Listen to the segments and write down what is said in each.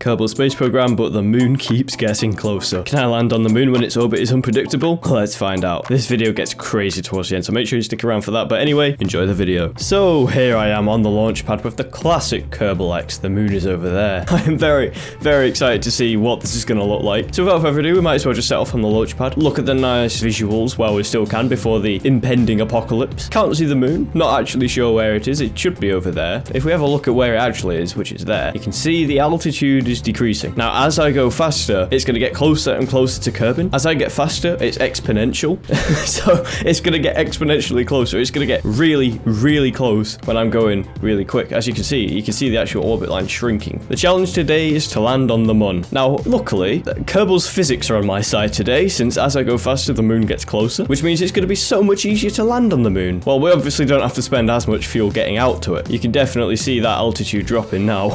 Kerbal Space Program, but the moon keeps getting closer. Can I land on the moon when its orbit is unpredictable? Let's find out. This video gets crazy towards the end, so make sure you stick around for that. But anyway, enjoy the video. So here I am on the launch pad with the classic Kerbal X. The moon is over there. I am very, very excited to see what this is going to look like. So without further ado, we might as well just set off on the launch pad. Look at the nice visuals while we still can before the impending apocalypse. Can't see the moon. Not actually sure where it is. It should be over there. If we have a look at where it actually is, which is there, you can see the altitude is decreasing. Now, as I go faster, it's going to get closer and closer to Kerbin. As I get faster, it's exponential. So it's going to get exponentially closer. It's going to get really, really close when I'm going really quick. As you can see the actual orbit line shrinking. The challenge today is to land on the moon. Now, luckily, Kerbal's physics are on my side today, since as I go faster, the moon gets closer, which means it's going to be so much easier to land on the moon. Well, we obviously don't have to spend as much fuel getting out to it. You can definitely see that altitude dropping now.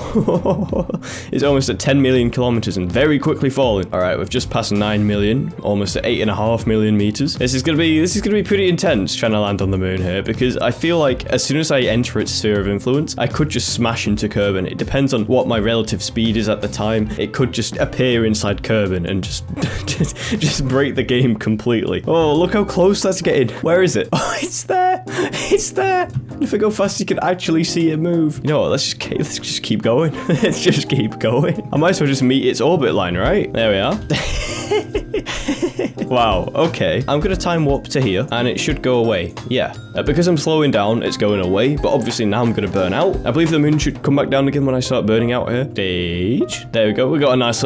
It's almost at 10 million kilometers and very quickly falling. All right, we've just passed 9 million, almost at 8.5 million meters. This is gonna be pretty intense trying to land on the moon here, because I feel like as soon as I enter its sphere of influence, I could just smash into Kerbin. It depends on what my relative speed is at the time. It could just appear inside Kerbin and just break the game completely. Oh, look how close that's getting. Where is it? Oh, it's there. It's there. If I go fast, you can actually see it move. You know what? Let's just keep going. Let's just keep going. I might as well just meet its orbit line, right? There we are. Wow, okay. I'm gonna time warp to here, and it should go away. Yeah. Because I'm slowing down, it's going away, but obviously now I'm gonna burn out. I believe the moon should come back down again when I start burning out here. Stage. There we go. We got a nice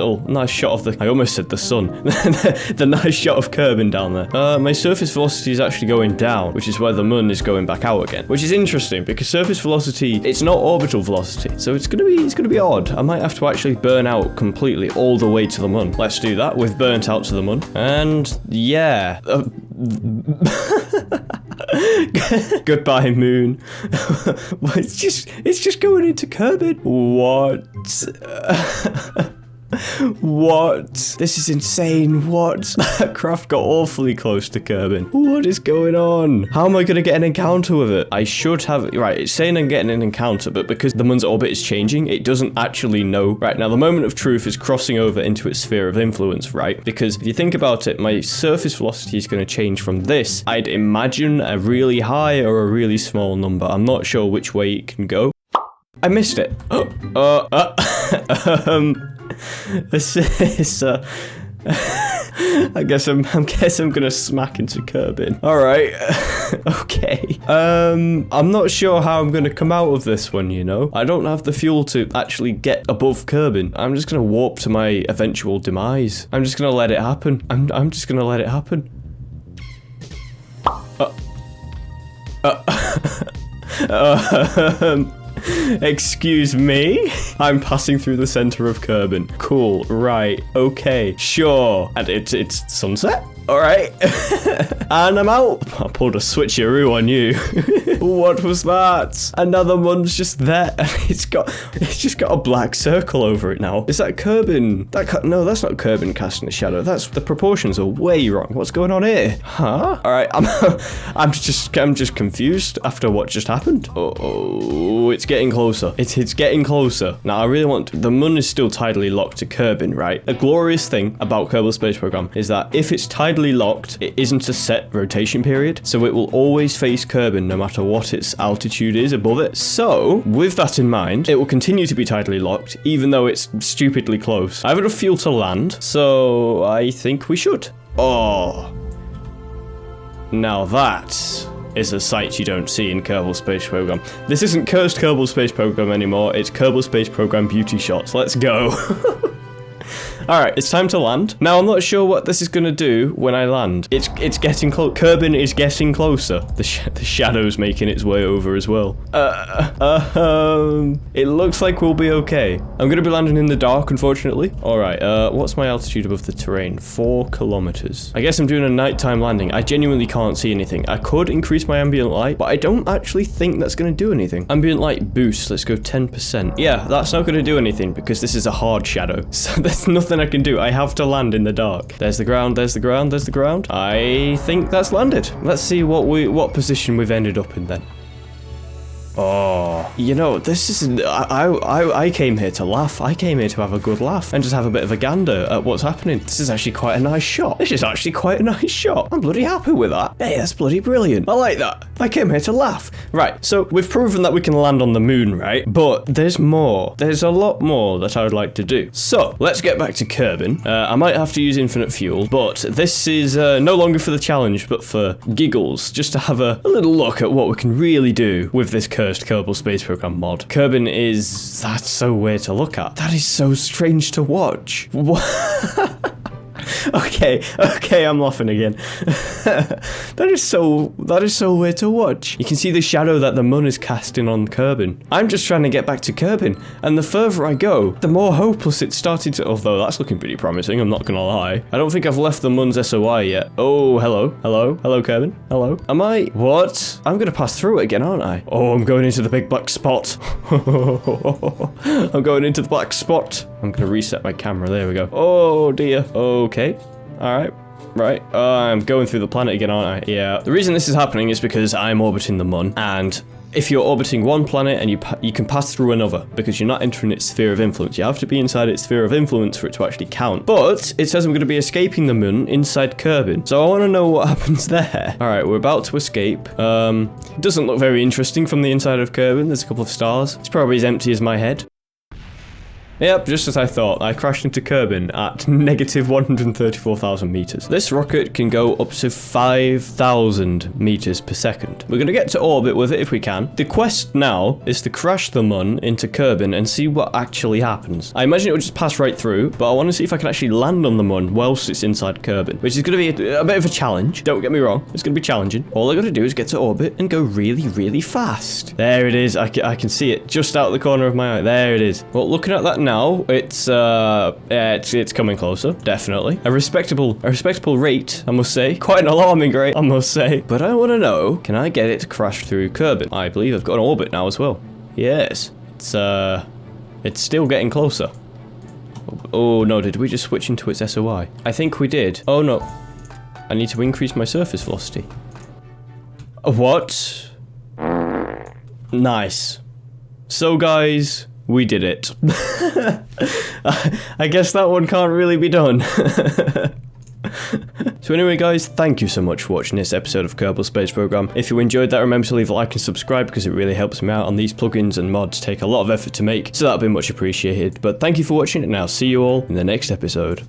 shot of the... I almost said the sun. The nice shot of Kerbin down there. My surface velocity is actually going down, which is where the moon is going back out again. Which is interesting, because surface velocity, it's not orbital velocity. So it's gonna be odd. I might have to actually burn out completely all the way to the moon. Let's do that. We've burnt out to the moon. And yeah. Goodbye, moon. It's just going into Kerbin. What? What? This is insane. What? That craft got awfully close to Kerbin. What is going on? How am I going to get an encounter with it? I should have... Right, it's saying I'm getting an encounter, but because the moon's orbit is changing, it doesn't actually know. Right, now the moment of truth is crossing over into its sphere of influence, right? Because if you think about it, my surface velocity is going to change from this. I'd imagine a really high or a really small number. I'm not sure which way it can go. I missed it. This is, I guess I'm gonna smack into Kerbin. All right. Okay. I'm not sure how I'm gonna come out of this one, you know? I don't have the fuel to actually get above Kerbin. I'm just gonna warp to my eventual demise. I'm just gonna let it happen. I'm just gonna let it happen. Excuse me? I'm passing through the center of Kerbin. Cool, right, okay, sure. And it's sunset? All right. And I'm out. I pulled a switcheroo on you. What was that? Another one's just there. It's just got a black circle over it now. Is that Kerbin? No, that's not Kerbin casting a shadow. The proportions are way wrong. What's going on here? Huh? All right, I'm just confused after what just happened. Oh, it's getting closer. It's getting closer. Now I really want the moon is still tidally locked to Kerbin, right? A glorious thing about Kerbal Space Program is that if it's tidally locked, it isn't a set rotation period, so it will always face Kerbin no matter what its altitude is above it. So with that in mind, it will continue to be tidally locked even though it's stupidly close. I have enough fuel to land, so I think we should. Oh, now that is a sight you don't see in Kerbal Space Program. This isn't cursed Kerbal Space Program anymore, it's Kerbal Space Program beauty shots. Let's go. Alright, it's time to land. Now, I'm not sure what this is going to do when I land. It's getting close. Kerbin is getting closer. The shadow's making its way over as well. It looks like we'll be okay. I'm going to be landing in the dark, unfortunately. Alright, what's my altitude above the terrain? 4 kilometers. I guess I'm doing a nighttime landing. I genuinely can't see anything. I could increase my ambient light, but I don't actually think that's going to do anything. Ambient light boost. Let's go 10%. Yeah, that's not going to do anything because this is a hard shadow. So there's nothing I can do. I have to land in the dark. There's the ground, there's the ground, there's the ground. I think that's landed. Let's see what position we've ended up in then. Oh, you know, this isn't. I came here to laugh. I came here to have a good laugh and just have a bit of a gander at what's happening. This is actually quite a nice shot. This is actually quite a nice shot. I'm bloody happy with that. Hey, that's bloody brilliant. I like that. I came here to laugh. Right, so we've proven that we can land on the moon, right? But there's more. There's a lot more that I would like to do. So let's get back to Kerbin. I might have to use infinite fuel, but this is no longer for the challenge, but for giggles, just to have a little look at what we can really do with this cursed Kerbal Space Program mod. Kerbin that's so weird to look at. That is so strange to watch. What? Okay, I'm laughing again. That is so weird to watch. You can see the shadow that the moon is casting on Kerbin. I'm just trying to get back to Kerbin, and the further I go, the more hopeless it's starting to. Although that's looking pretty promising, I'm not gonna lie. I don't think I've left the moon's SOI yet. Oh, hello, Kerbin, hello. Am I? What? I'm gonna pass through it again, aren't I? Oh, I'm going into the big black spot. I'm going into the black spot. I'm gonna reset my camera. There we go. Oh dear. Okay. All right. Right. I'm going through the planet again, aren't I? Yeah. The reason this is happening is because I'm orbiting the moon, and if you're orbiting one planet and you can pass through another because you're not entering its sphere of influence. You have to be inside its sphere of influence for it to actually count. But it says I'm going to be escaping the moon inside Kerbin. So I want to know what happens there. All right, we're about to escape. It doesn't look very interesting from the inside of Kerbin. There's a couple of stars. It's probably as empty as my head. Yep, just as I thought, I crashed into Kerbin at negative 134,000 meters. This rocket can go up to 5,000 meters per second. We're going to get to orbit with it if we can. The quest now is to crash the moon into Kerbin and see what actually happens. I imagine it will just pass right through, but I want to see if I can actually land on the moon whilst it's inside Kerbin, which is going to be a bit of a challenge. Don't get me wrong, it's going to be challenging. All I got to do is get to orbit and go really, really fast. There it is. I can see it just out the corner of my eye. There it is. Well, looking at that now, it's coming closer, definitely. A respectable rate, I must say. Quite an alarming rate, I must say. But I want to know, can I get it to crash through Kerbin? I believe I've got an orbit now as well. Yes, it's still getting closer. Oh no, did we just switch into its SOI? I think we did. Oh no, I need to increase my surface velocity. What? Nice. So guys, we did it. I guess that one can't really be done. So anyway guys, thank you so much for watching this episode of Kerbal Space Program. If you enjoyed that, remember to leave a like and subscribe because it really helps me out, and these plugins and mods take a lot of effort to make, so that'll be much appreciated. But thank you for watching, and I'll see you all in the next episode.